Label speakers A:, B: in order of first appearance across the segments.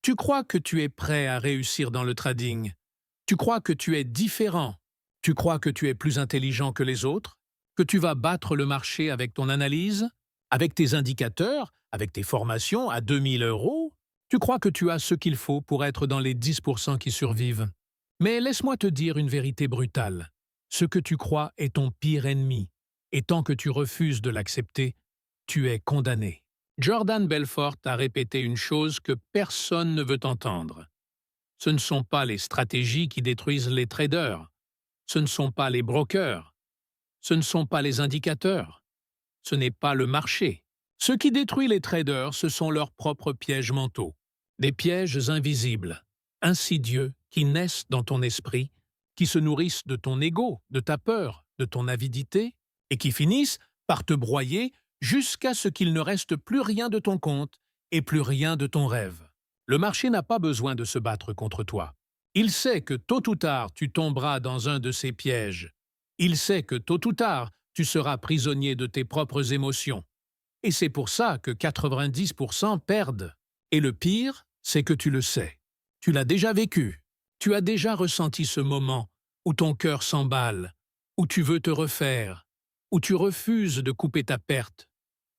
A: Tu crois que tu es prêt à réussir dans le trading. Tu crois que tu es différent. Tu crois que tu es plus intelligent que les autres, que tu vas battre le marché avec ton analyse, avec tes indicateurs, avec tes formations à 2 000 euros. Tu crois que tu as ce qu'il faut pour être dans les 10% qui survivent. Mais laisse-moi te dire une vérité brutale. Ce que tu crois est ton pire ennemi. Et tant que tu refuses de l'accepter, tu es condamné. Jordan Belfort a répété une chose que personne ne veut entendre. Ce ne sont pas les stratégies qui détruisent les traders. Ce ne sont pas les brokers. Ce ne sont pas les indicateurs. Ce n'est pas le marché. Ce qui détruit les traders, ce sont leurs propres pièges mentaux. Des pièges invisibles, insidieux, qui naissent dans ton esprit, qui se nourrissent de ton ego, de ta peur, de ton avidité, et qui finissent par te broyer jusqu'à ce qu'il ne reste plus rien de ton compte et plus rien de ton rêve. Le marché n'a pas besoin de se battre contre toi. Il sait que tôt ou tard tu tomberas dans un de ces pièges. Il sait que tôt ou tard tu seras prisonnier de tes propres émotions. Et c'est pour ça que 90% perdent. Et le pire, c'est que tu le sais. Tu l'as déjà vécu. Tu as déjà ressenti ce moment où ton cœur s'emballe, où tu veux te refaire, où tu refuses de couper ta perte,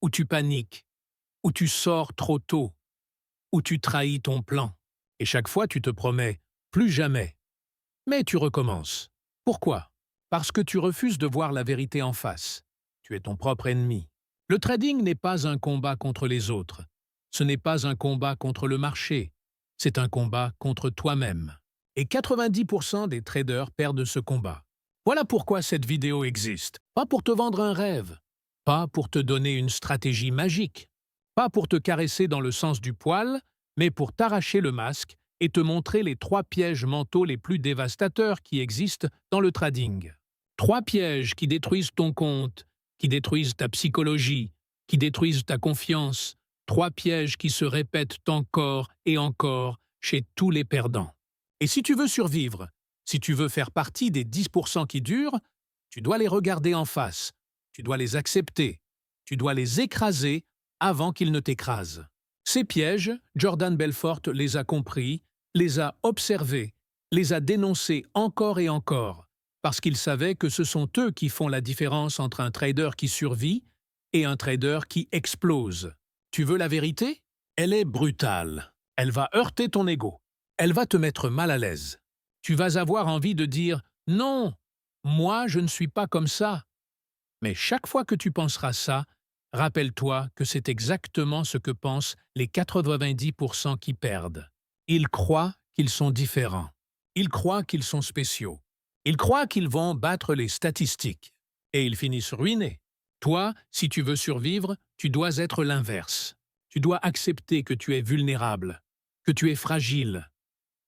A: où tu paniques, où tu sors trop tôt, où tu trahis ton plan. Et chaque fois tu te promets « plus jamais ». Mais tu recommences. Pourquoi? Parce que tu refuses de voir la vérité en face. Tu es ton propre ennemi. Le trading n'est pas un combat contre les autres. Ce n'est pas un combat contre le marché. C'est un combat contre toi-même. Et 90% des traders perdent ce combat. Voilà pourquoi cette vidéo existe. Pas pour te vendre un rêve. Pas pour te donner une stratégie magique. Pas pour te caresser dans le sens du poil, mais pour t'arracher le masque et te montrer les 3 pièges mentaux les plus dévastateurs qui existent dans le trading. 3 pièges qui détruisent ton compte, qui détruisent ta psychologie, qui détruisent ta confiance. 3 pièges qui se répètent encore et encore chez tous les perdants. Et si tu veux survivre, si tu veux faire partie des 10% qui durent, tu dois les regarder en face, tu dois les accepter, tu dois les écraser avant qu'ils ne t'écrasent. Ces pièges, Jordan Belfort les a compris, les a observés, les a dénoncés encore et encore, parce qu'il savait que ce sont eux qui font la différence entre un trader qui survit et un trader qui explose. Tu veux la vérité? Elle est brutale. Elle va heurter ton ego. Elle va te mettre mal à l'aise. Tu vas avoir envie de dire « Non, moi je ne suis pas comme ça ». Mais chaque fois que tu penseras ça, rappelle-toi que c'est exactement ce que pensent les 90% qui perdent. Ils croient qu'ils sont différents. Ils croient qu'ils sont spéciaux. Ils croient qu'ils vont battre les statistiques. Et ils finissent ruinés. Toi, si tu veux survivre, tu dois être l'inverse. Tu dois accepter que tu es vulnérable, que tu es fragile,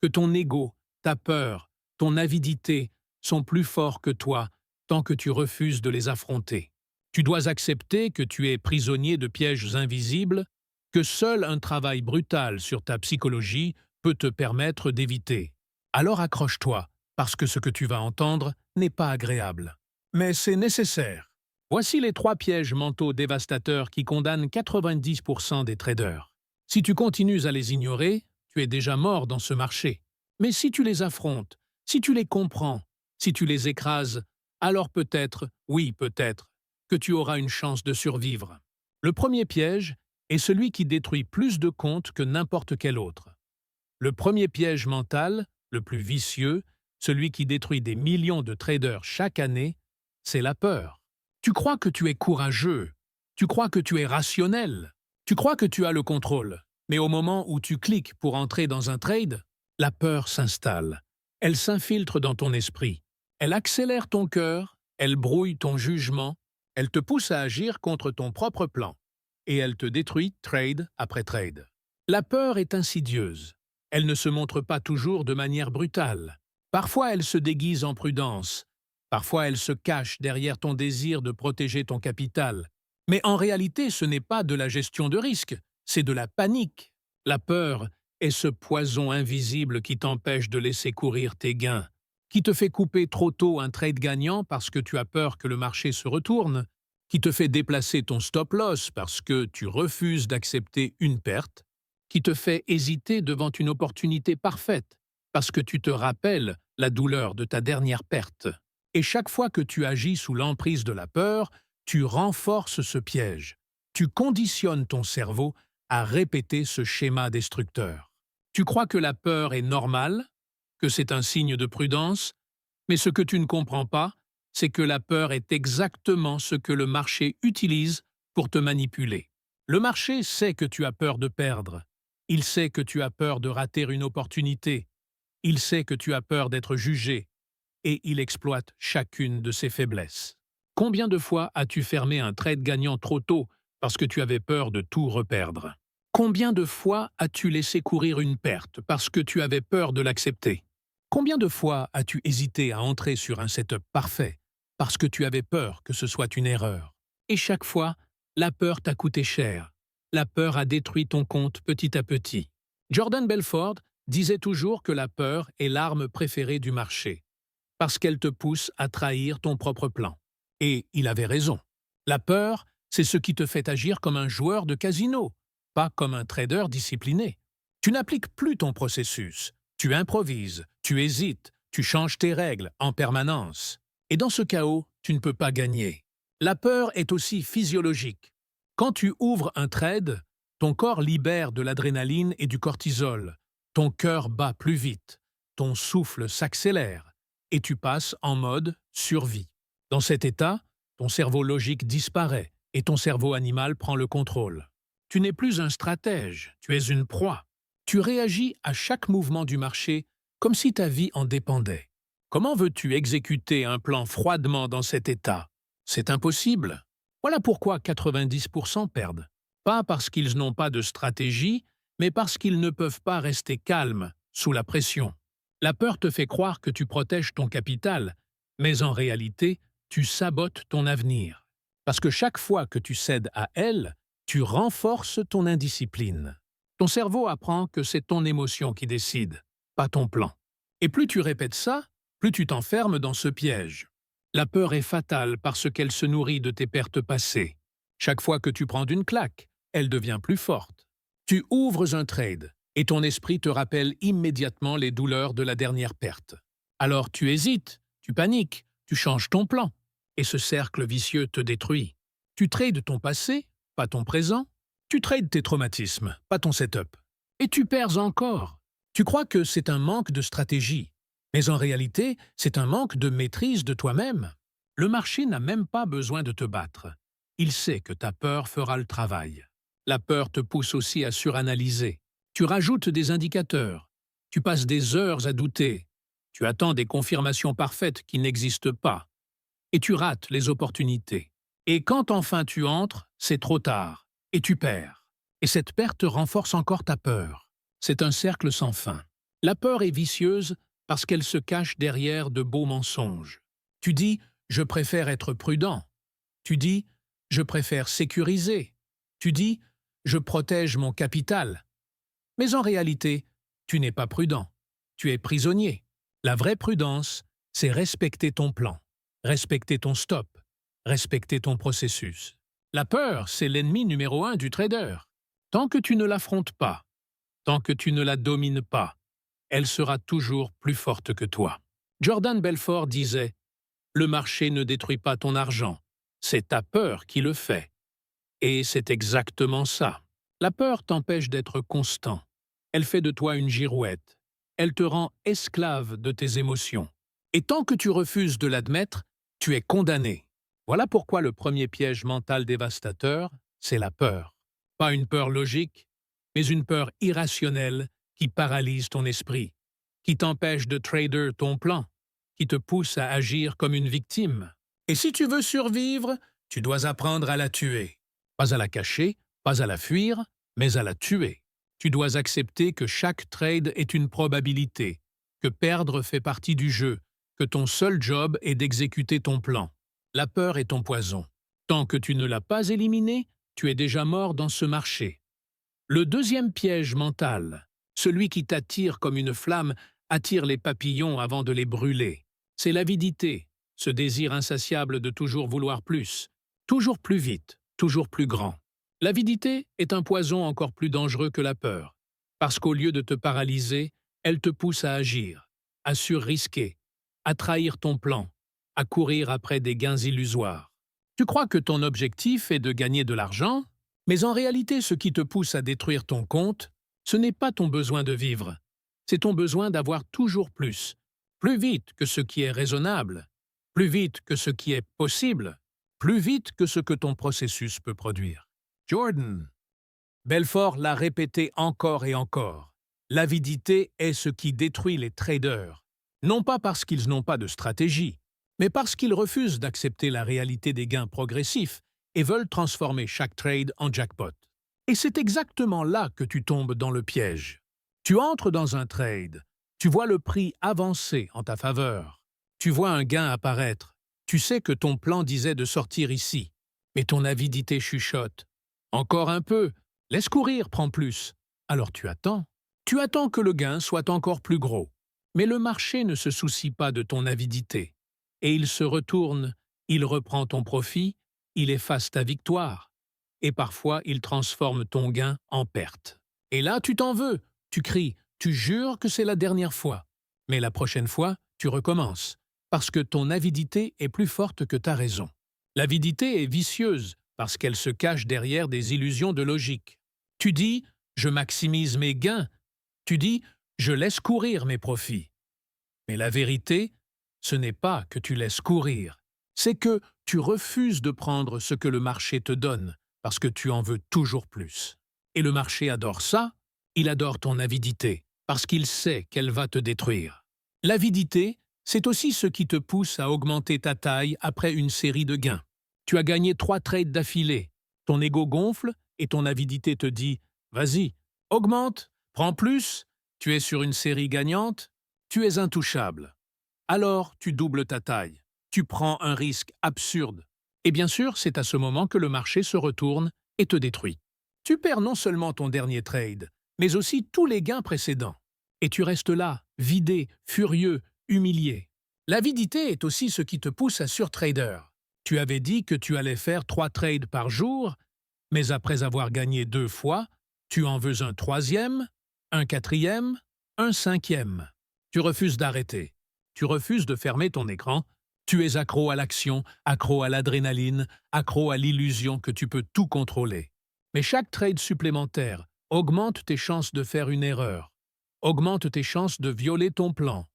A: que ton ego, ta peur, ton avidité sont plus forts que toi tant que tu refuses de les affronter. Tu dois accepter que tu es prisonnier de pièges invisibles que seul un travail brutal sur ta psychologie peut te permettre d'éviter. Alors accroche-toi, parce que ce que tu vas entendre n'est pas agréable. Mais c'est nécessaire. Voici les 3 pièges mentaux dévastateurs qui condamnent 90% des traders. Si tu continues à les ignorer, tu es déjà mort dans ce marché. Mais si tu les affrontes, si tu les comprends, si tu les écrases, alors peut-être, oui peut-être, que tu auras une chance de survivre. Le premier piège est celui qui détruit plus de comptes que n'importe quel autre. Le premier piège mental, le plus vicieux, celui qui détruit des millions de traders chaque année, c'est la peur. Tu crois que tu es courageux, tu crois que tu es rationnel, tu crois que tu as le contrôle, mais au moment où tu cliques pour entrer dans un trade, la peur s'installe. Elle s'infiltre dans ton esprit. Elle accélère ton cœur, elle brouille ton jugement, elle te pousse à agir contre ton propre plan. Et elle te détruit trade après trade. La peur est insidieuse. Elle ne se montre pas toujours de manière brutale. Parfois elle se déguise en prudence. Parfois elle se cache derrière ton désir de protéger ton capital. Mais en réalité, ce n'est pas de la gestion de risque, c'est de la panique. La peur est ce poison invisible qui t'empêche de laisser courir tes gains, qui te fait couper trop tôt un trade gagnant parce que tu as peur que le marché se retourne, qui te fait déplacer ton stop-loss parce que tu refuses d'accepter une perte, qui te fait hésiter devant une opportunité parfaite, parce que tu te rappelles la douleur de ta dernière perte. Et chaque fois que tu agis sous l'emprise de la peur, tu renforces ce piège. Tu conditionnes ton cerveau à répéter ce schéma destructeur. Tu crois que la peur est normale, que c'est un signe de prudence, mais ce que tu ne comprends pas, c'est que la peur est exactement ce que le marché utilise pour te manipuler. Le marché sait que tu as peur de perdre. Il sait que tu as peur de rater une opportunité. Il sait que tu as peur d'être jugé. Et il exploite chacune de ses faiblesses. Combien de fois as-tu fermé un trade gagnant trop tôt parce que tu avais peur de tout reperdre? Combien de fois as-tu laissé courir une perte parce que tu avais peur de l'accepter? Combien de fois as-tu hésité à entrer sur un setup parfait parce que tu avais peur que ce soit une erreur? Et chaque fois, la peur t'a coûté cher. La peur a détruit ton compte petit à petit. Jordan Belfort disait toujours que la peur est l'arme préférée du marché, parce qu'elle te pousse à trahir ton propre plan. Et il avait raison. La peur, c'est ce qui te fait agir comme un joueur de casino, pas comme un trader discipliné. Tu n'appliques plus ton processus. Tu improvises, tu hésites, tu changes tes règles en permanence. Et dans ce chaos, tu ne peux pas gagner. La peur est aussi physiologique. Quand tu ouvres un trade, ton corps libère de l'adrénaline et du cortisol. Ton cœur bat plus vite, ton souffle s'accélère et tu passes en mode survie. Dans cet état, ton cerveau logique disparaît et ton cerveau animal prend le contrôle. Tu n'es plus un stratège, tu es une proie. Tu réagis à chaque mouvement du marché comme si ta vie en dépendait. Comment veux-tu exécuter un plan froidement dans cet état? C'est impossible. Voilà pourquoi 90% perdent. Pas parce qu'ils n'ont pas de stratégie, mais parce qu'ils ne peuvent pas rester calmes sous la pression. La peur te fait croire que tu protèges ton capital, mais en réalité, tu sabotes ton avenir. Parce que chaque fois que tu cèdes à elle, tu renforces ton indiscipline. Ton cerveau apprend que c'est ton émotion qui décide, pas ton plan. Et plus tu répètes ça, plus tu t'enfermes dans ce piège. La peur est fatale parce qu'elle se nourrit de tes pertes passées. Chaque fois que tu prends d'une claque, elle devient plus forte. Tu ouvres un trade et ton esprit te rappelle immédiatement les douleurs de la dernière perte. Alors tu hésites, tu paniques, tu changes ton plan et ce cercle vicieux te détruit. Tu trades ton passé, pas ton présent. Tu trades tes traumatismes, pas ton setup. Et tu perds encore. Tu crois que c'est un manque de stratégie. Mais en réalité, c'est un manque de maîtrise de toi-même. Le marché n'a même pas besoin de te battre. Il sait que ta peur fera le travail. La peur te pousse aussi à suranalyser. Tu rajoutes des indicateurs. Tu passes des heures à douter. Tu attends des confirmations parfaites qui n'existent pas. Et tu rates les opportunités. Et quand enfin tu entres, c'est trop tard. Et tu perds. Et cette perte renforce encore ta peur. C'est un cercle sans fin. La peur est vicieuse parce qu'elle se cache derrière de beaux mensonges. Tu dis « je préfère être prudent ». Tu dis « je préfère sécuriser ». Tu dis « je protège mon capital ». Mais en réalité, tu n'es pas prudent. Tu es prisonnier. La vraie prudence, c'est respecter ton plan, respecter ton stop, respecter ton processus. La peur, c'est l'ennemi numéro 1 du trader. Tant que tu ne l'affrontes pas, tant que tu ne la domines pas, elle sera toujours plus forte que toi. Jordan Belfort disait « Le marché ne détruit pas ton argent, c'est ta peur qui le fait. » Et c'est exactement ça. La peur t'empêche d'être constant. Elle fait de toi une girouette. Elle te rend esclave de tes émotions. Et tant que tu refuses de l'admettre, tu es condamné. Voilà pourquoi le premier piège mental dévastateur, c'est la peur. Pas une peur logique, mais une peur irrationnelle qui paralyse ton esprit, qui t'empêche de trader ton plan, qui te pousse à agir comme une victime. Et si tu veux survivre, tu dois apprendre à la tuer. Pas à la cacher, pas à la fuir, mais à la tuer. Tu dois accepter que chaque trade est une probabilité, que perdre fait partie du jeu, que ton seul job est d'exécuter ton plan. La peur est ton poison. Tant que tu ne l'as pas éliminé, tu es déjà mort dans ce marché. Le deuxième piège mental, celui qui t'attire comme une flamme, attire les papillons avant de les brûler. C'est l'avidité, ce désir insatiable de toujours vouloir plus, toujours plus vite, toujours plus grand. L'avidité est un poison encore plus dangereux que la peur, Parce qu'au lieu de te paralyser, elle te pousse à agir, à surrisquer, à trahir ton plan, à courir après des gains illusoires. Tu crois que ton objectif est de gagner de l'argent, mais en réalité ce qui te pousse à détruire ton compte, ce n'est pas ton besoin de vivre, c'est ton besoin d'avoir toujours plus vite que ce qui est raisonnable, plus vite que ce qui est possible, plus vite que ce que ton processus peut produire. Jordan Belfort l'a répété encore et encore. L'avidité est ce qui détruit les traders, non pas parce qu'ils n'ont pas de stratégie, mais parce qu'ils refusent d'accepter la réalité des gains progressifs et veulent transformer chaque trade en jackpot. Et c'est exactement là que tu tombes dans le piège. Tu entres dans un trade, tu vois le prix avancer en ta faveur, tu vois un gain apparaître, tu sais que ton plan disait de sortir ici, mais ton avidité chuchote. Encore un peu, laisse courir, prends plus. Alors tu attends. Tu attends que le gain soit encore plus gros. Mais le marché ne se soucie pas de ton avidité. Et il se retourne, il reprend ton profit, il efface ta victoire. Et parfois, il transforme ton gain en perte. Et là, tu t'en veux, tu cries, tu jures que c'est la dernière fois. Mais la prochaine fois, tu recommences, parce que ton avidité est plus forte que ta raison. L'avidité est vicieuse, parce qu'elle se cache derrière des illusions de logique. Tu dis « je maximise mes gains », tu dis « je laisse courir mes profits ». Mais la vérité, ce n'est pas que tu laisses courir, c'est que tu refuses de prendre ce que le marché te donne, parce que tu en veux toujours plus. Et le marché adore ça, il adore ton avidité, parce qu'il sait qu'elle va te détruire. L'avidité, c'est aussi ce qui te pousse à augmenter ta taille après une série de gains. Tu as gagné 3 trades d'affilée, ton ego gonfle et ton avidité te dit « Vas-y, augmente, prends plus, tu es sur une série gagnante, tu es intouchable. » Alors tu doubles ta taille, tu prends un risque absurde. Et bien sûr, c'est à ce moment que le marché se retourne et te détruit. Tu perds non seulement ton dernier trade, mais aussi tous les gains précédents. Et tu restes là, vidé, furieux, humilié. L'avidité est aussi ce qui te pousse à surtrader. Tu avais dit que tu allais faire 3 trades par jour, mais après avoir gagné 2 fois, tu en veux un troisième, un quatrième, un cinquième. Tu refuses d'arrêter. Tu refuses de fermer ton écran. Tu es accro à l'action, accro à l'adrénaline, accro à l'illusion que tu peux tout contrôler. Mais chaque trade supplémentaire augmente tes chances de faire une erreur, augmente tes chances de violer ton plan,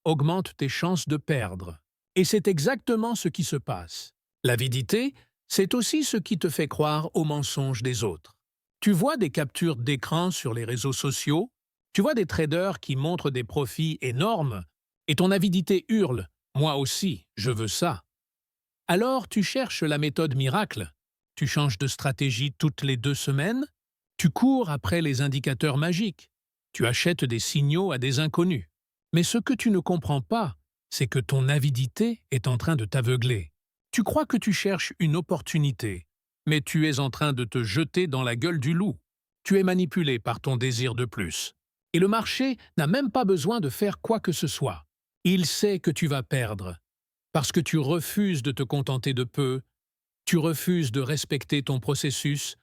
A: augmente tes chances de perdre. Et c'est exactement ce qui se passe. L'avidité, c'est aussi ce qui te fait croire aux mensonges des autres. Tu vois des captures d'écran sur les réseaux sociaux, tu vois des traders qui montrent des profits énormes, et ton avidité hurle « Moi aussi, je veux ça ». Alors tu cherches la méthode miracle, tu changes de stratégie toutes les 2 semaines, tu cours après les indicateurs magiques, tu achètes des signaux à des inconnus. Mais ce que tu ne comprends pas, c'est que ton avidité est en train de t'aveugler. Tu crois que tu cherches une opportunité, mais tu es en train de te jeter dans la gueule du loup. Tu es manipulé par ton désir de plus. Et le marché n'a même pas besoin de faire quoi que ce soit. Il sait que tu vas perdre, parce que tu refuses de te contenter de peu, tu refuses de respecter ton processus,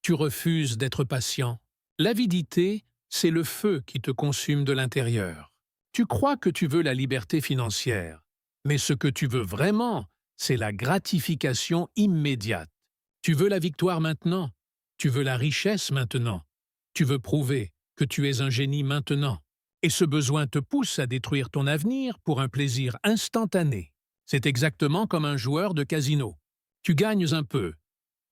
A: tu refuses d'être patient. L'avidité, c'est le feu qui te consume de l'intérieur. Tu crois que tu veux la liberté financière, mais ce que tu veux vraiment, c'est la gratification immédiate. Tu veux la victoire maintenant, tu veux la richesse maintenant, tu veux prouver que tu es un génie maintenant. Et ce besoin te pousse à détruire ton avenir pour un plaisir instantané. C'est exactement comme un joueur de casino. Tu gagnes un peu,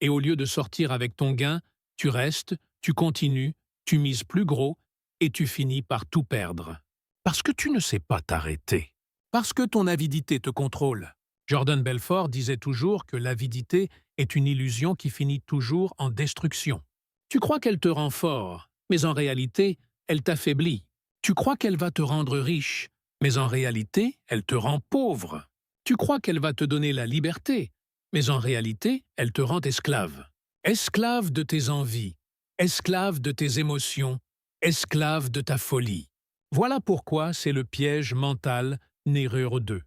A: et au lieu de sortir avec ton gain, tu restes, tu continues, tu mises plus gros, et tu finis par tout perdre. Parce que tu ne sais pas t'arrêter. Parce que ton avidité te contrôle. Jordan Belfort disait toujours que l'avidité est une illusion qui finit toujours en destruction. Tu crois qu'elle te rend fort, mais en réalité, elle t'affaiblit. Tu crois qu'elle va te rendre riche, mais en réalité, elle te rend pauvre. Tu crois qu'elle va te donner la liberté, mais en réalité, elle te rend esclave. Esclave de tes envies, esclave de tes émotions, esclave de ta folie. Voilà pourquoi c'est le piège mental numéro 2.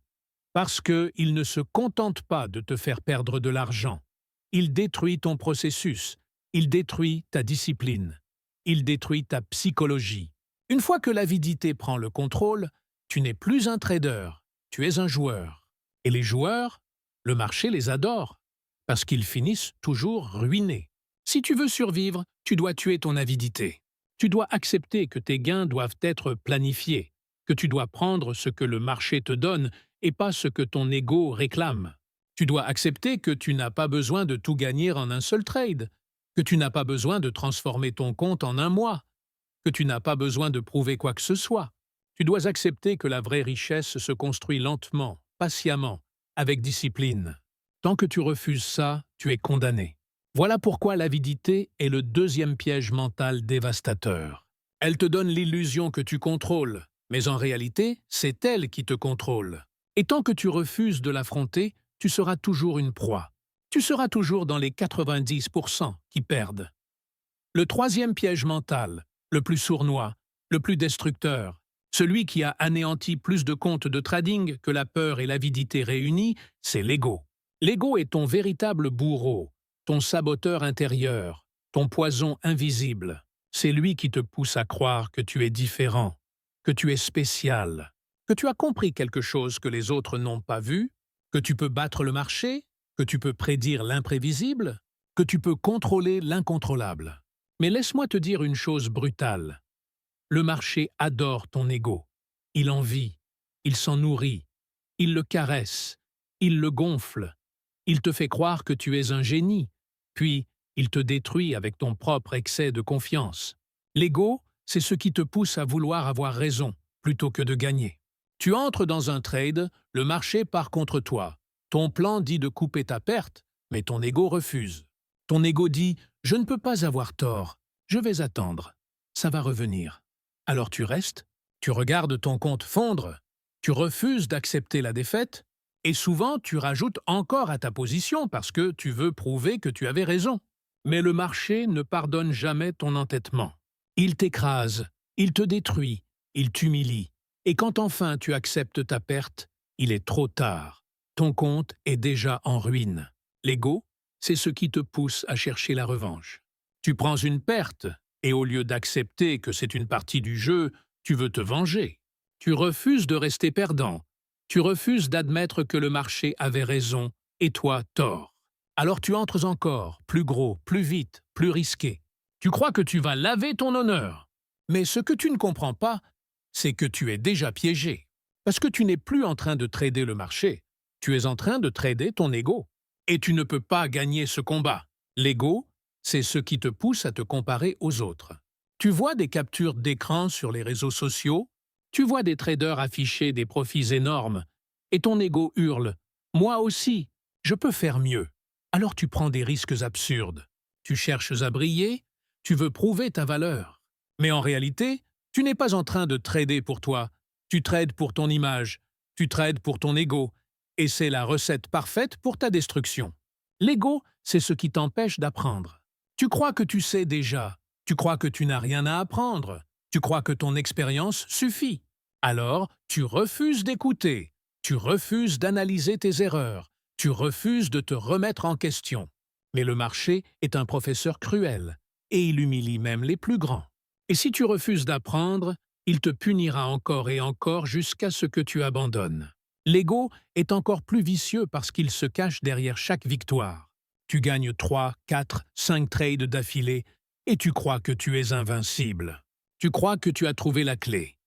A: Parce qu'il ne se contente pas de te faire perdre de l'argent. Il détruit ton processus, il détruit ta discipline. il détruit ta psychologie. Une fois que l'avidité prend le contrôle, tu n'es plus un trader, tu es un joueur. Et les joueurs, le marché les adore, parce qu'ils finissent toujours ruinés. Si tu veux survivre, tu dois tuer ton avidité. Tu dois accepter que tes gains doivent être planifiés, que tu dois prendre ce que le marché te donne et pas ce que ton ego réclame. Tu dois accepter que tu n'as pas besoin de tout gagner en un seul trade, que tu n'as pas besoin de transformer ton compte en un mois, que tu n'as pas besoin de prouver quoi que ce soit. Tu dois accepter que la vraie richesse se construit lentement, patiemment, avec discipline. Tant que tu refuses ça, tu es condamné. Voilà pourquoi l'avidité est le deuxième piège mental dévastateur. Elle te donne l'illusion que tu contrôles, mais en réalité, c'est elle qui te contrôle. Et tant que tu refuses de l'affronter, tu seras toujours une proie. Tu seras toujours dans les 90% qui perdent. Le troisième piège mental, le plus sournois, le plus destructeur, celui qui a anéanti plus de comptes de trading que la peur et l'avidité réunies, c'est l'ego. L'ego est ton véritable bourreau, ton saboteur intérieur, ton poison invisible. C'est lui qui te pousse à croire que tu es différent, que tu es spécial, que tu as compris quelque chose que les autres n'ont pas vu, que tu peux battre le marché, que tu peux prédire l'imprévisible, que tu peux contrôler l'incontrôlable. Mais laisse-moi te dire une chose brutale. Le marché adore ton ego. Il en vit, il s'en nourrit, il le caresse, il le gonfle, il te fait croire que tu es un génie, puis il te détruit avec ton propre excès de confiance. L'ego, c'est ce qui te pousse à vouloir avoir raison plutôt que de gagner. Tu entres dans un trade, le marché part contre toi. Ton plan dit de couper ta perte, mais ton ego refuse. Ton ego dit « Je ne peux pas avoir tort, je vais attendre, ça va revenir ». Alors tu restes, tu regardes ton compte fondre, tu refuses d'accepter la défaite, et souvent tu rajoutes encore à ta position parce que tu veux prouver que tu avais raison. Mais le marché ne pardonne jamais ton entêtement. Il t'écrase, il te détruit, il t'humilie. Et quand enfin tu acceptes ta perte, il est trop tard. Ton compte est déjà en ruine. L'ego, c'est ce qui te pousse à chercher la revanche. Tu prends une perte, et au lieu d'accepter que c'est une partie du jeu, tu veux te venger. Tu refuses de rester perdant. Tu refuses d'admettre que le marché avait raison et toi tort. Alors tu entres encore, plus gros, plus vite, plus risqué. Tu crois que tu vas laver ton honneur. Mais ce que tu ne comprends pas, c'est que tu es déjà piégé. Parce que tu n'es plus en train de trader le marché. Tu es en train de trader ton ego. Et tu ne peux pas gagner ce combat. L'ego, c'est ce qui te pousse à te comparer aux autres. Tu vois des captures d'écran sur les réseaux sociaux, tu vois des traders afficher des profits énormes, et ton ego hurle « Moi aussi, je peux faire mieux ». Alors tu prends des risques absurdes. Tu cherches à briller, tu veux prouver ta valeur. Mais en réalité, tu n'es pas en train de trader pour toi, tu trades pour ton image, tu trades pour ton ego, et c'est la recette parfaite pour ta destruction. L'ego, c'est ce qui t'empêche d'apprendre. Tu crois que tu sais déjà, tu crois que tu n'as rien à apprendre, tu crois que ton expérience suffit. Alors, tu refuses d'écouter, tu refuses d'analyser tes erreurs, tu refuses de te remettre en question. Mais le marché est un professeur cruel, et il humilie même les plus grands. Et si tu refuses d'apprendre, il te punira encore et encore jusqu'à ce que tu abandonnes. L'ego est encore plus vicieux parce qu'il se cache derrière chaque victoire. Tu gagnes 3, 4, 5 trades d'affilée et tu crois que tu es invincible. Tu crois que tu as trouvé la clé.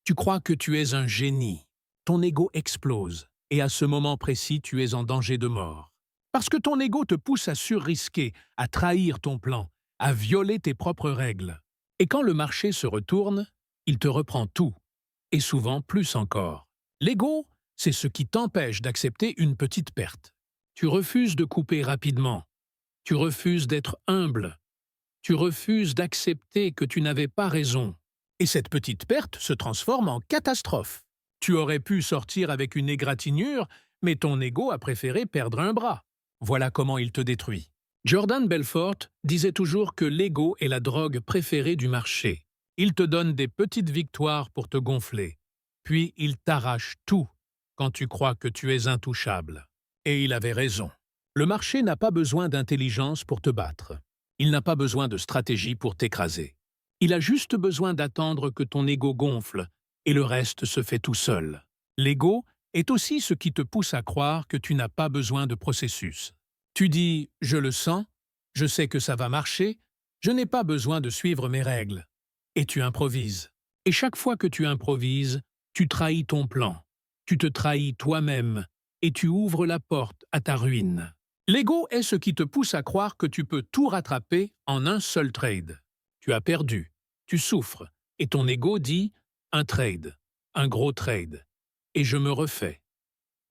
A: Tu crois que tu es un génie. Ton ego explose et à ce moment précis, tu es en danger de mort. Parce que ton ego te pousse à surrisquer, à trahir ton plan, à violer tes propres règles. Et quand le marché se retourne, il te reprend tout, et souvent plus encore. L'ego, c'est ce qui t'empêche d'accepter une petite perte. Tu refuses de couper rapidement. Tu refuses d'être humble. Tu refuses d'accepter que tu n'avais pas raison. Et cette petite perte se transforme en catastrophe. Tu aurais pu sortir avec une égratignure, mais ton ego a préféré perdre un bras. Voilà comment il te détruit. Jordan Belfort disait toujours que l'ego est la drogue préférée du marché. Il te donne des petites victoires pour te gonfler. Puis il t'arrache tout quand tu crois que tu es intouchable. Et il avait raison. Le marché n'a pas besoin d'intelligence pour te battre. Il n'a pas besoin de stratégie pour t'écraser. Il a juste besoin d'attendre que ton ego gonfle, et le reste se fait tout seul. L'ego est aussi ce qui te pousse à croire que tu n'as pas besoin de processus. Tu dis « je le sens, je sais que ça va marcher, je n'ai pas besoin de suivre mes règles ». Et tu improvises. Et chaque fois que tu improvises, tu trahis ton plan. Tu te trahis toi-même et tu ouvres la porte à ta ruine. L'ego est ce qui te pousse à croire que tu peux tout rattraper en un seul trade. Tu as perdu, tu souffres, et ton ego dit « un trade, un gros trade, et je me refais ».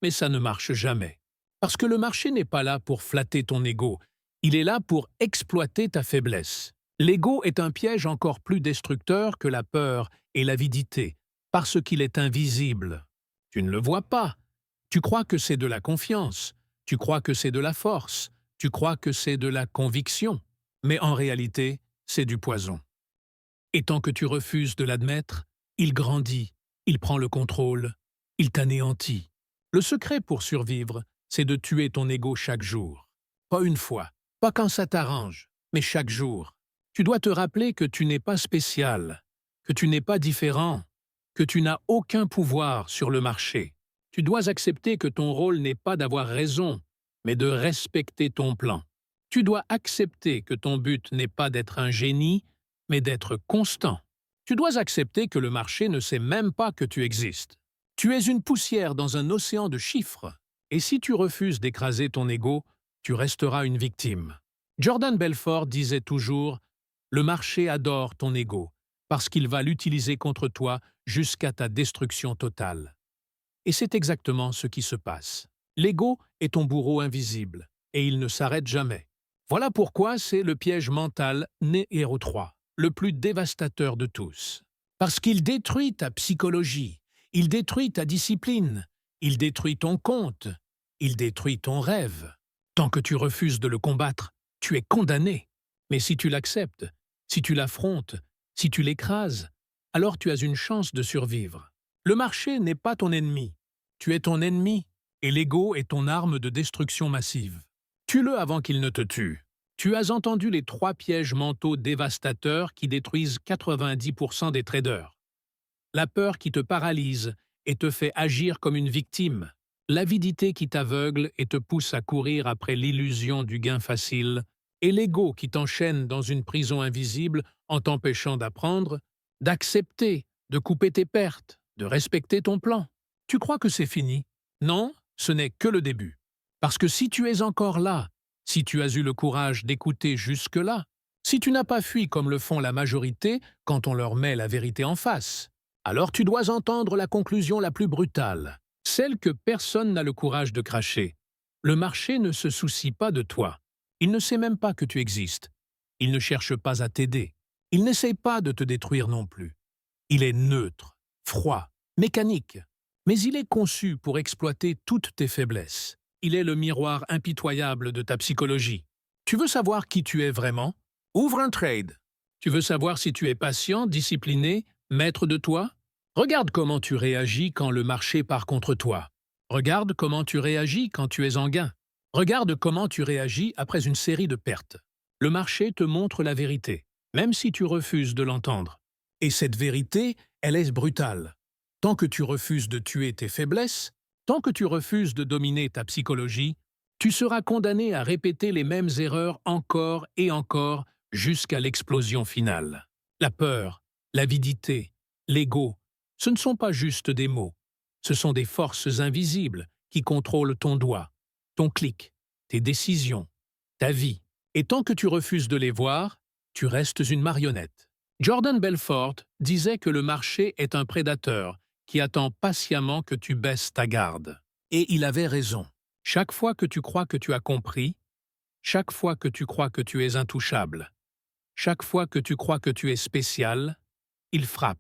A: Mais ça ne marche jamais. Parce que le marché n'est pas là pour flatter ton ego, il est là pour exploiter ta faiblesse. L'ego est un piège encore plus destructeur que la peur et l'avidité, parce qu'il est invisible. Tu ne le vois pas. Tu crois que c'est de la confiance, tu crois que c'est de la force, tu crois que c'est de la conviction. Mais en réalité, c'est du poison. Et tant que tu refuses de l'admettre, il grandit, il prend le contrôle, il t'anéantit. Le secret pour survivre, c'est de tuer ton ego chaque jour. Pas une fois, pas quand ça t'arrange, mais chaque jour. Tu dois te rappeler que tu n'es pas spécial, que tu n'es pas différent, que tu n'as aucun pouvoir sur le marché. Tu dois accepter que ton rôle n'est pas d'avoir raison, mais de respecter ton plan. Tu dois accepter que ton but n'est pas d'être un génie, mais d'être constant. Tu dois accepter que le marché ne sait même pas que tu existes. Tu es une poussière dans un océan de chiffres, et si tu refuses d'écraser ton ego, tu resteras une victime. Jordan Belfort disait toujours « Le marché adore ton ego, parce qu'il va l'utiliser contre toi jusqu'à ta destruction totale. » Et c'est exactement ce qui se passe. L'ego est ton bourreau invisible, et il ne s'arrête jamais. Voilà pourquoi c'est le piège mental numéro 3, le plus dévastateur de tous. Parce qu'il détruit ta psychologie, il détruit ta discipline, il détruit ton compte, il détruit ton rêve. Tant que tu refuses de le combattre, tu es condamné. Mais si tu l'acceptes, si tu l'affrontes, si tu l'écrases, alors tu as une chance de survivre. Le marché n'est pas ton ennemi. Tu es ton ennemi, et l'ego est ton arme de destruction massive. Tue-le avant qu'il ne te tue. Tu as entendu les 3 pièges mentaux dévastateurs qui détruisent 90% des traders. La peur qui te paralyse et te fait agir comme une victime. L'avidité qui t'aveugle et te pousse à courir après l'illusion du gain facile. Et l'ego qui t'enchaîne dans une prison invisible en t'empêchant d'apprendre, d'accepter, de couper tes pertes, de respecter ton plan. Tu crois que c'est fini? Non, ce n'est que le début. Parce que si tu es encore là, si tu as eu le courage d'écouter jusque-là, si tu n'as pas fui comme le font la majorité quand on leur met la vérité en face, alors tu dois entendre la conclusion la plus brutale, celle que personne n'a le courage de cracher. Le marché ne se soucie pas de toi. Il ne sait même pas que tu existes. Il ne cherche pas à t'aider. Il n'essaye pas de te détruire non plus. Il est neutre, froid, mécanique. Mais il est conçu pour exploiter toutes tes faiblesses. Il est le miroir impitoyable de ta psychologie. Tu veux savoir qui tu es vraiment? Ouvre un trade. Tu veux savoir si tu es patient, discipliné, maître de toi? Regarde comment tu réagis quand le marché part contre toi. Regarde comment tu réagis quand tu es en gain. Regarde comment tu réagis après une série de pertes. Le marché te montre la vérité, même si tu refuses de l'entendre. Et cette vérité, elle est brutale. Tant que tu refuses de tuer tes faiblesses, tant que tu refuses de dominer ta psychologie, tu seras condamné à répéter les mêmes erreurs encore et encore jusqu'à l'explosion finale. La peur, l'avidité, l'ego, ce ne sont pas juste des mots. Ce sont des forces invisibles qui contrôlent ton doigt, ton clic, tes décisions, ta vie. Et tant que tu refuses de les voir, tu restes une marionnette. Jordan Belfort disait que le marché est un prédateur qui attend patiemment que tu baisses ta garde. Et il avait raison. Chaque fois que tu crois que tu as compris, chaque fois que tu crois que tu es intouchable, chaque fois que tu crois que tu es spécial, il frappe.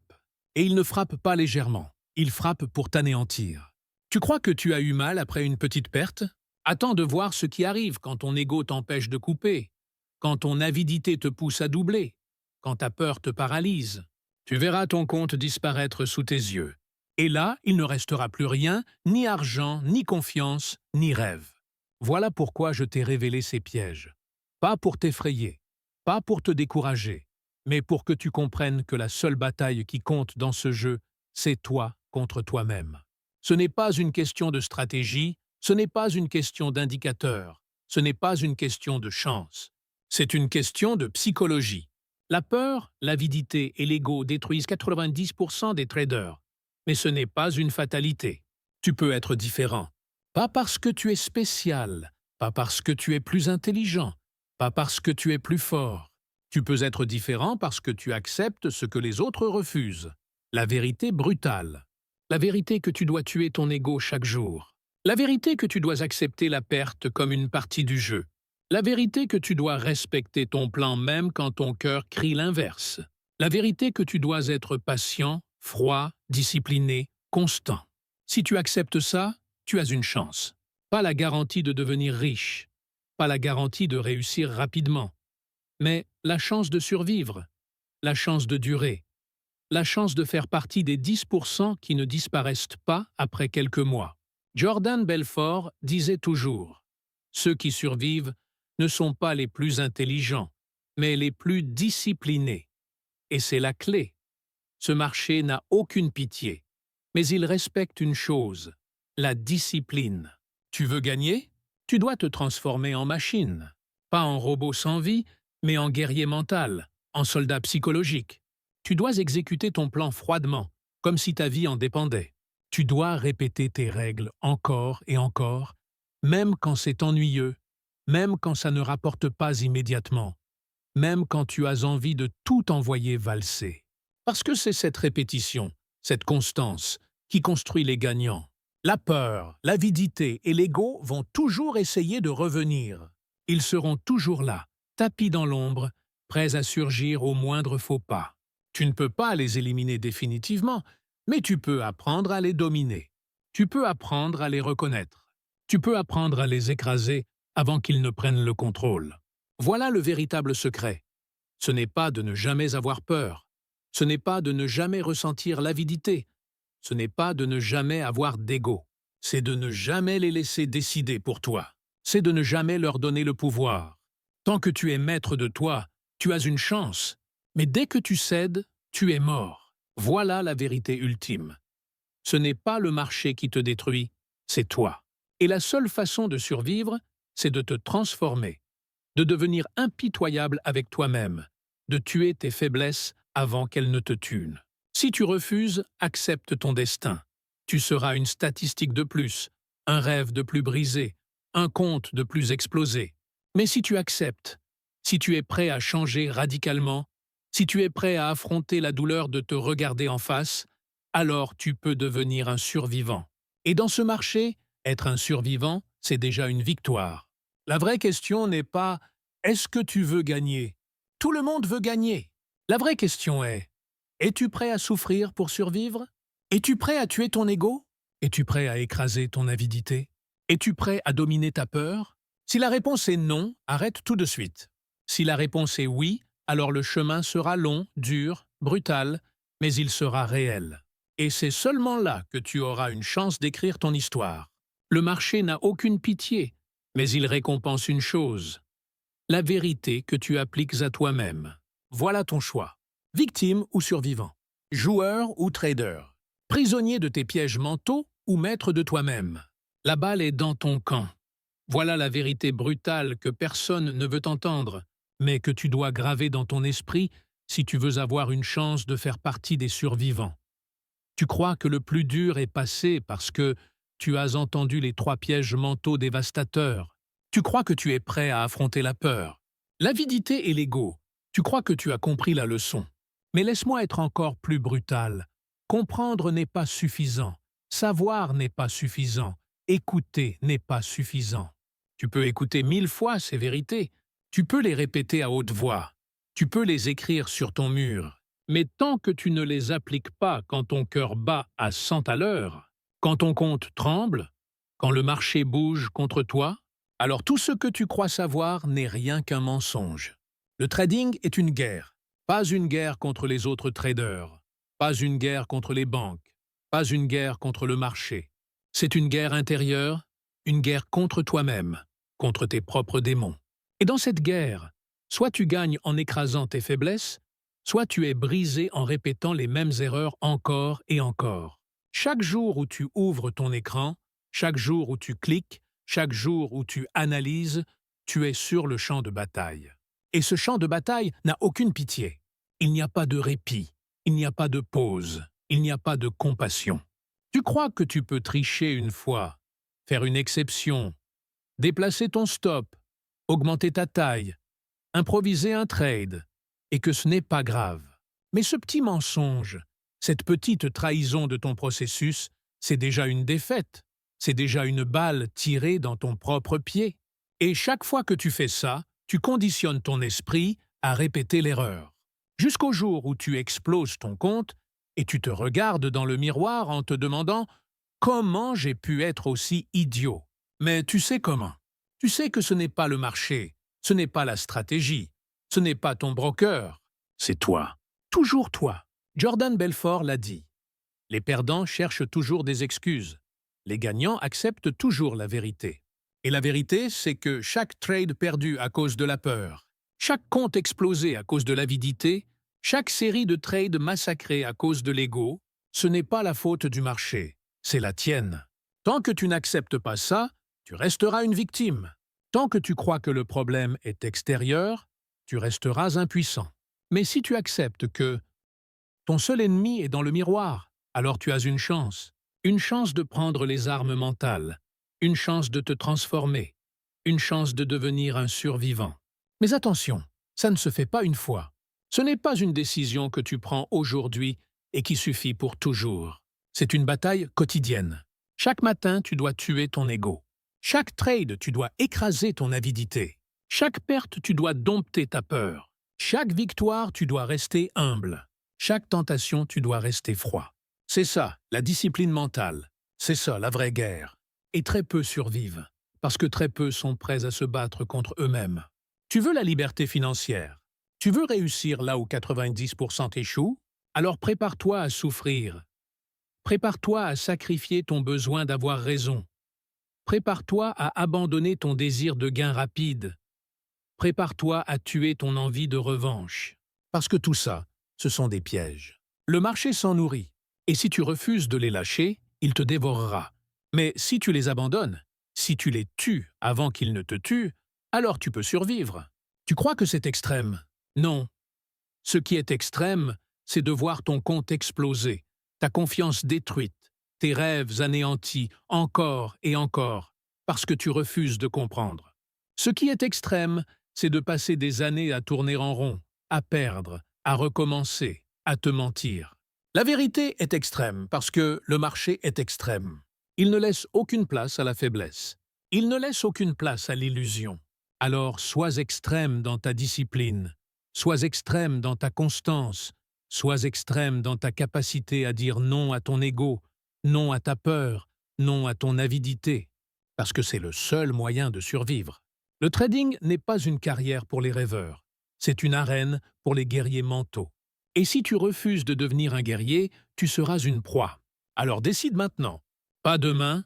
A: Et il ne frappe pas légèrement. Il frappe pour t'anéantir. Tu crois que tu as eu mal après une petite perte? Attends de voir ce qui arrive quand ton ego t'empêche de couper, quand ton avidité te pousse à doubler, quand ta peur te paralyse. Tu verras ton compte disparaître sous tes yeux. Et là, il ne restera plus rien, ni argent, ni confiance, ni rêve. Voilà pourquoi je t'ai révélé ces pièges. Pas pour t'effrayer, pas pour te décourager, mais pour que tu comprennes que la seule bataille qui compte dans ce jeu, c'est toi contre toi-même. Ce n'est pas une question de stratégie, ce n'est pas une question d'indicateur, ce n'est pas une question de chance. C'est une question de psychologie. La peur, l'avidité et l'ego détruisent 90% des traders. Mais ce n'est pas une fatalité. Tu peux être différent. Pas parce que tu es spécial, pas parce que tu es plus intelligent, pas parce que tu es plus fort. Tu peux être différent parce que tu acceptes ce que les autres refusent. La vérité brutale. La vérité que tu dois tuer ton ego chaque jour. La vérité que tu dois accepter la perte comme une partie du jeu. La vérité que tu dois respecter ton plan même quand ton cœur crie l'inverse. La vérité que tu dois être patient, froid, discipliné, constant. Si tu acceptes ça, tu as une chance. Pas la garantie de devenir riche, pas la garantie de réussir rapidement, mais la chance de survivre, la chance de durer, la chance de faire partie des 10% qui ne disparaissent pas après quelques mois. Jordan Belfort disait toujours « Ceux qui survivent ne sont pas les plus intelligents, mais les plus disciplinés. » Et c'est la clé. Ce marché n'a aucune pitié, mais il respecte une chose, la discipline. Tu veux gagner? Tu dois te transformer en machine. Pas en robot sans vie, mais en guerrier mental, en soldat psychologique. Tu dois exécuter ton plan froidement, comme si ta vie en dépendait. Tu dois répéter tes règles encore et encore, même quand c'est ennuyeux, même quand ça ne rapporte pas immédiatement, même quand tu as envie de tout envoyer valser. Parce que c'est cette répétition, cette constance, qui construit les gagnants. La peur, l'avidité et l'ego vont toujours essayer de revenir. Ils seront toujours là, tapis dans l'ombre, prêts à surgir au moindre faux pas. Tu ne peux pas les éliminer définitivement, mais tu peux apprendre à les dominer. Tu peux apprendre à les reconnaître. Tu peux apprendre à les écraser avant qu'ils ne prennent le contrôle. Voilà le véritable secret. Ce n'est pas de ne jamais avoir peur. Ce n'est pas de ne jamais ressentir l'avidité. Ce n'est pas de ne jamais avoir d'ego. C'est de ne jamais les laisser décider pour toi. C'est de ne jamais leur donner le pouvoir. Tant que tu es maître de toi, tu as une chance. Mais dès que tu cèdes, tu es mort. Voilà la vérité ultime. Ce n'est pas le marché qui te détruit, c'est toi. Et la seule façon de survivre, c'est de te transformer, de devenir impitoyable avec toi-même, de tuer tes faiblesses avant qu'elles ne te tuent. Si tu refuses, accepte ton destin. Tu seras une statistique de plus, un rêve de plus brisé, un conte de plus explosé. Mais si tu acceptes, si tu es prêt à changer radicalement, si tu es prêt à affronter la douleur de te regarder en face, alors tu peux devenir un survivant. Et dans ce marché, être un survivant, c'est déjà une victoire. La vraie question n'est pas « est-ce que tu veux gagner ?» Tout le monde veut gagner. La vraie question est « es-tu prêt à souffrir pour survivre? Es-tu prêt à tuer ton ego? Es-tu prêt à écraser ton avidité? Es-tu prêt à dominer ta peur? » Si la réponse est non, arrête tout de suite. Si la réponse est oui, alors le chemin sera long, dur, brutal, mais il sera réel. Et c'est seulement là que tu auras une chance d'écrire ton histoire. Le marché n'a aucune pitié, mais il récompense une chose, la vérité que tu appliques à toi-même. Voilà ton choix. Victime ou survivant? Joueur ou trader? Prisonnier de tes pièges mentaux ou maître de toi-même? La balle est dans ton camp. Voilà la vérité brutale que personne ne veut entendre, mais que tu dois graver dans ton esprit si tu veux avoir une chance de faire partie des survivants. Tu crois que le plus dur est passé parce que tu as entendu les 3 pièges mentaux dévastateurs. Tu crois que tu es prêt à affronter la peur, l'avidité et l'ego. Tu crois que tu as compris la leçon. Mais laisse-moi être encore plus brutal. Comprendre n'est pas suffisant. Savoir n'est pas suffisant. Écouter n'est pas suffisant. Tu peux écouter 1000 fois ces vérités. Tu peux les répéter à haute voix. Tu peux les écrire sur ton mur. Mais tant que tu ne les appliques pas quand ton cœur bat à 100 à l'heure, quand ton compte tremble, quand le marché bouge contre toi, alors tout ce que tu crois savoir n'est rien qu'un mensonge. Le trading est une guerre. Pas une guerre contre les autres traders. Pas une guerre contre les banques. Pas une guerre contre le marché. C'est une guerre intérieure, une guerre contre toi-même, contre tes propres démons. Et dans cette guerre, soit tu gagnes en écrasant tes faiblesses, soit tu es brisé en répétant les mêmes erreurs encore et encore. Chaque jour où tu ouvres ton écran, chaque jour où tu cliques, chaque jour où tu analyses, tu es sur le champ de bataille. Et ce champ de bataille n'a aucune pitié. Il n'y a pas de répit, il n'y a pas de pause, il n'y a pas de compassion. Tu crois que tu peux tricher une fois, faire une exception, déplacer ton stop, augmenter ta taille, improviser un trade, et que ce n'est pas grave. Mais ce petit mensonge, cette petite trahison de ton processus, c'est déjà une défaite, c'est déjà une balle tirée dans ton propre pied. Et chaque fois que tu fais ça, tu conditionnes ton esprit à répéter l'erreur. Jusqu'au jour où tu exploses ton compte et tu te regardes dans le miroir en te demandant « Comment j'ai pu être aussi idiot ?» Mais tu sais comment. Tu sais que ce n'est pas le marché, ce n'est pas la stratégie, ce n'est pas ton broker, c'est toi. Toujours toi. Jordan Belfort l'a dit. Les perdants cherchent toujours des excuses. Les gagnants acceptent toujours la vérité. Et la vérité, c'est que chaque trade perdu à cause de la peur, chaque compte explosé à cause de l'avidité, chaque série de trades massacrés à cause de l'ego, ce n'est pas la faute du marché, c'est la tienne. Tant que tu n'acceptes pas ça, tu resteras une victime. Tant que tu crois que le problème est extérieur, tu resteras impuissant. Mais si tu acceptes que ton seul ennemi est dans le miroir, alors tu as une chance de prendre les armes mentales, une chance de te transformer, une chance de devenir un survivant. Mais attention, ça ne se fait pas une fois. Ce n'est pas une décision que tu prends aujourd'hui et qui suffit pour toujours. C'est une bataille quotidienne. Chaque matin, tu dois tuer ton ego. Chaque trade, tu dois écraser ton avidité. Chaque perte, tu dois dompter ta peur. Chaque victoire, tu dois rester humble. Chaque tentation, tu dois rester froid. C'est ça, la discipline mentale. C'est ça, la vraie guerre. Et très peu survivent, parce que très peu sont prêts à se battre contre eux-mêmes. Tu veux la liberté financière? Tu veux réussir là où 90% échouent? Alors prépare-toi à souffrir. Prépare-toi à sacrifier ton besoin d'avoir raison. Prépare-toi à abandonner ton désir de gain rapide. Prépare-toi à tuer ton envie de revanche. Parce que tout ça, ce sont des pièges. Le marché s'en nourrit, et si tu refuses de les lâcher, il te dévorera. Mais si tu les abandonnes, si tu les tues avant qu'ils ne te tuent, alors tu peux survivre. Tu crois que c'est extrême? Non. Ce qui est extrême, c'est de voir ton compte exploser, ta confiance détruite, tes rêves anéantis encore et encore, parce que tu refuses de comprendre. Ce qui est extrême, c'est de passer des années à tourner en rond, à perdre, à recommencer, à te mentir. La vérité est extrême parce que le marché est extrême. Il ne laisse aucune place à la faiblesse. Il ne laisse aucune place à l'illusion. Alors sois extrême dans ta discipline, sois extrême dans ta constance, sois extrême dans ta capacité à dire non à ton ego, non à ta peur, non à ton avidité, parce que c'est le seul moyen de survivre. Le trading n'est pas une carrière pour les rêveurs, c'est une arène pour les guerriers mentaux. Et si tu refuses de devenir un guerrier, tu seras une proie. Alors décide maintenant, pas demain,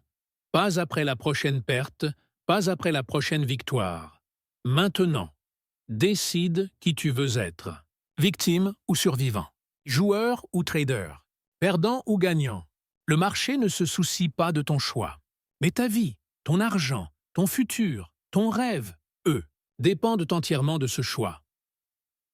A: pas après la prochaine perte, pas après la prochaine victoire. Maintenant, décide qui tu veux être. Victime ou survivant, joueur ou trader, perdant ou gagnant. Le marché ne se soucie pas de ton choix. Mais ta vie, ton argent, ton futur, ton rêve, eux, dépendent entièrement de ce choix.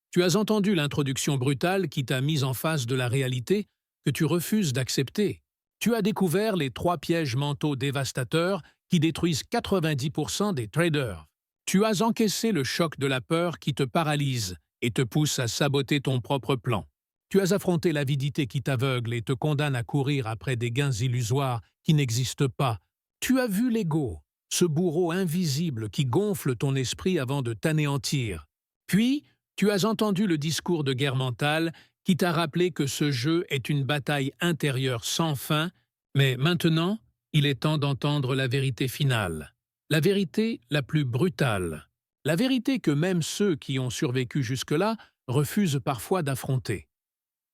A: Tu as entendu l'introduction brutale qui t'a mise en face de la réalité que tu refuses d'accepter. Tu as découvert les 3 pièges mentaux dévastateurs qui détruisent 90% des traders. Tu as encaissé le choc de la peur qui te paralyse et te pousse à saboter ton propre plan. Tu as affronté l'avidité qui t'aveugle et te condamne à courir après des gains illusoires qui n'existent pas. Tu as vu l'ego, ce bourreau invisible qui gonfle ton esprit avant de t'anéantir. Puis, tu as entendu le discours de guerre mentale qui t'a rappelé que ce jeu est une bataille intérieure sans fin, mais maintenant, il est temps d'entendre la vérité finale. La vérité la plus brutale. La vérité que même ceux qui ont survécu jusque-là refusent parfois d'affronter.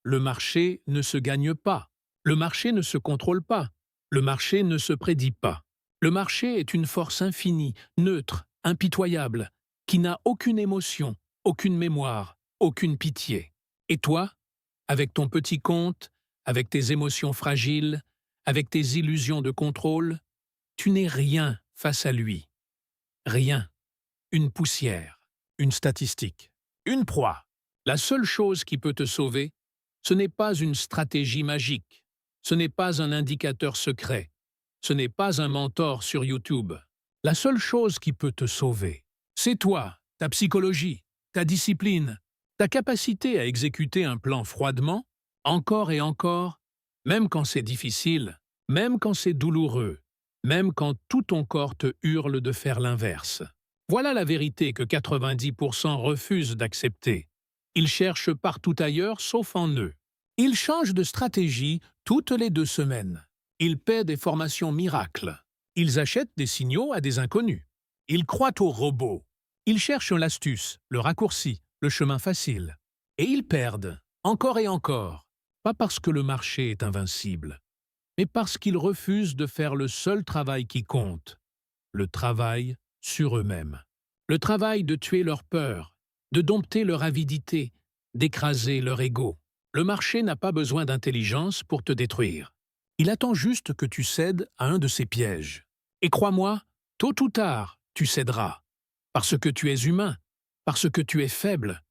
A: Le marché ne se gagne pas. Le marché ne se contrôle pas. Le marché ne se prédit pas. Le marché est une force infinie, neutre, impitoyable, qui n'a aucune émotion, aucune mémoire, aucune pitié. Et toi, avec ton petit compte, avec tes émotions fragiles, avec tes illusions de contrôle, tu n'es rien face à lui. Rien. Une poussière, une statistique, une proie. La seule chose qui peut te sauver, ce n'est pas une stratégie magique, ce n'est pas un indicateur secret, ce n'est pas un mentor sur YouTube. La seule chose qui peut te sauver, c'est toi, ta psychologie, ta discipline, ta capacité à exécuter un plan froidement, encore et encore, même quand c'est difficile, même quand c'est douloureux, même quand tout ton corps te hurle de faire l'inverse. Voilà la vérité que 90% refusent d'accepter. Ils cherchent partout ailleurs sauf en eux. Ils changent de stratégie toutes les 2 semaines. Ils paient des formations miracles. Ils achètent des signaux à des inconnus. Ils croient aux robots. Ils cherchent l'astuce, le raccourci, le chemin facile. Et ils perdent, encore et encore. Pas parce que le marché est invincible, mais parce qu'ils refusent de faire le seul travail qui compte. Le travail sur eux-mêmes. Le travail de tuer leur peur, de dompter leur avidité, d'écraser leur ego. Le marché n'a pas besoin d'intelligence pour te détruire. Il attend juste que tu cèdes à un de ses pièges. Et crois-moi, tôt ou tard, tu céderas. Parce que tu es humain, parce que tu es faible,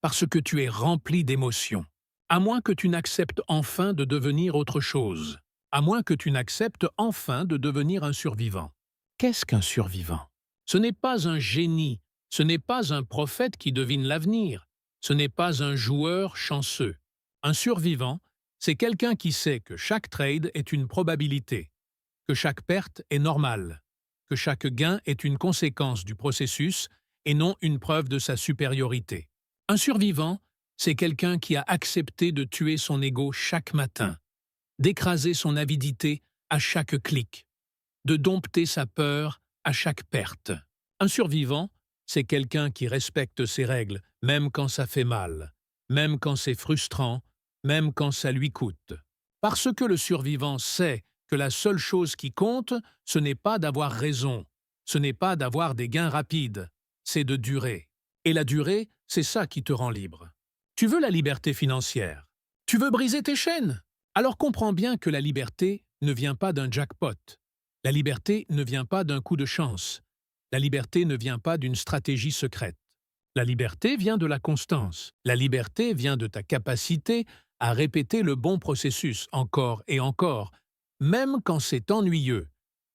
A: parce que tu es rempli d'émotions. À moins que tu n'acceptes enfin de devenir autre chose. À moins que tu n'acceptes enfin de devenir un survivant. Qu'est-ce qu'un survivant? Ce n'est pas un génie, ce n'est pas un prophète qui devine l'avenir, ce n'est pas un joueur chanceux. Un survivant, c'est quelqu'un qui sait que chaque trade est une probabilité, que chaque perte est normale, que chaque gain est une conséquence du processus et non une preuve de sa supériorité. Un survivant, c'est quelqu'un qui a accepté de tuer son ego chaque matin, d'écraser son avidité à chaque clic, de dompter sa peur à chaque perte. Un survivant, c'est quelqu'un qui respecte ses règles, même quand ça fait mal, même quand c'est frustrant, même quand ça lui coûte. Parce que le survivant sait que la seule chose qui compte, ce n'est pas d'avoir raison, ce n'est pas d'avoir des gains rapides, c'est de durer. Et la durée, c'est ça qui te rend libre. Tu veux la liberté financière. Tu veux briser tes chaînes. Alors comprends bien que la liberté ne vient pas d'un jackpot. La liberté ne vient pas d'un coup de chance. La liberté ne vient pas d'une stratégie secrète. La liberté vient de la constance. La liberté vient de ta capacité à répéter le bon processus encore et encore, même quand c'est ennuyeux,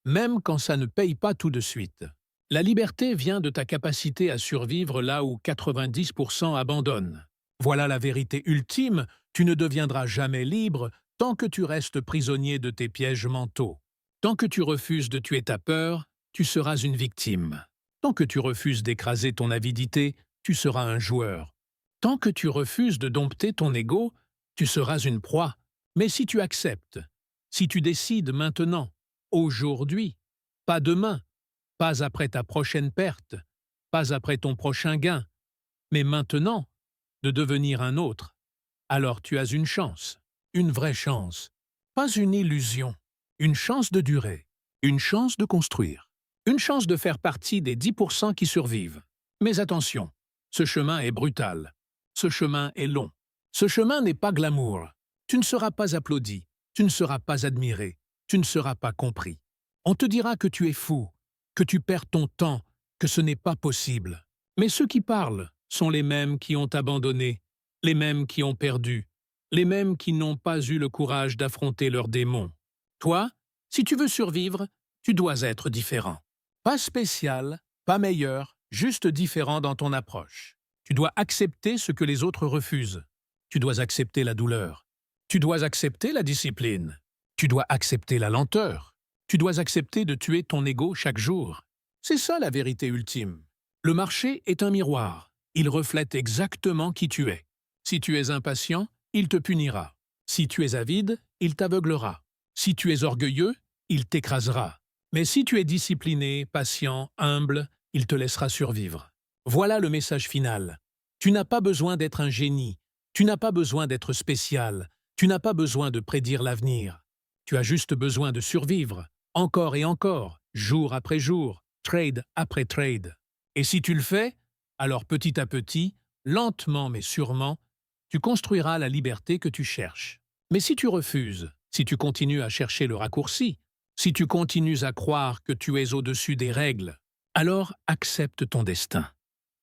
A: même quand ça ne paye pas tout de suite. La liberté vient de ta capacité à survivre là où 90% abandonnent. Voilà la vérité ultime, tu ne deviendras jamais libre tant que tu restes prisonnier de tes pièges mentaux. Tant que tu refuses de tuer ta peur, tu seras une victime. Tant que tu refuses d'écraser ton avidité, tu seras un joueur. Tant que tu refuses de dompter ton ego, tu seras une proie. Mais si tu acceptes, si tu décides maintenant, aujourd'hui, pas demain, pas après ta prochaine perte, pas après ton prochain gain, mais maintenant, de devenir un autre, alors tu as une chance, une vraie chance, pas une illusion, une chance de durer, une chance de construire, une chance de faire partie des 10% qui survivent. Mais attention, ce chemin est brutal, ce chemin est long, ce chemin n'est pas glamour. Tu ne seras pas applaudi, tu ne seras pas admiré, tu ne seras pas compris. On te dira que tu es fou, que tu perds ton temps, que ce n'est pas possible. Mais ceux qui parlent sont les mêmes qui ont abandonné, les mêmes qui ont perdu, les mêmes qui n'ont pas eu le courage d'affronter leurs démons. Toi, si tu veux survivre, tu dois être différent. Pas spécial, pas meilleur, juste différent dans ton approche. Tu dois accepter ce que les autres refusent. Tu dois accepter la douleur. Tu dois accepter la discipline. Tu dois accepter la lenteur. Tu dois accepter de tuer ton ego chaque jour. C'est ça la vérité ultime. Le marché est un miroir. Il reflète exactement qui tu es. Si tu es impatient, il te punira. Si tu es avide, il t'aveuglera. Si tu es orgueilleux, il t'écrasera. Mais si tu es discipliné, patient, humble, il te laissera survivre. Voilà le message final. Tu n'as pas besoin d'être un génie. Tu n'as pas besoin d'être spécial. Tu n'as pas besoin de prédire l'avenir. Tu as juste besoin de survivre, encore et encore, jour après jour, trade après trade. Et si tu le fais, alors petit à petit, lentement mais sûrement, tu construiras la liberté que tu cherches. Mais si tu refuses, si tu continues à chercher le raccourci, si tu continues à croire que tu es au-dessus des règles, alors accepte ton destin.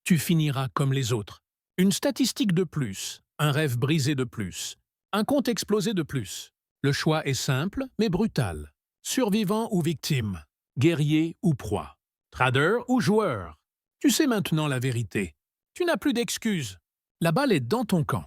A: Tu finiras comme les autres. Une statistique de plus, un rêve brisé de plus, un compte explosé de plus. Le choix est simple, mais brutal. Survivant ou victime, guerrier ou proie, trader ou joueur. Tu sais maintenant la vérité. Tu n'as plus d'excuses. La balle est dans ton camp.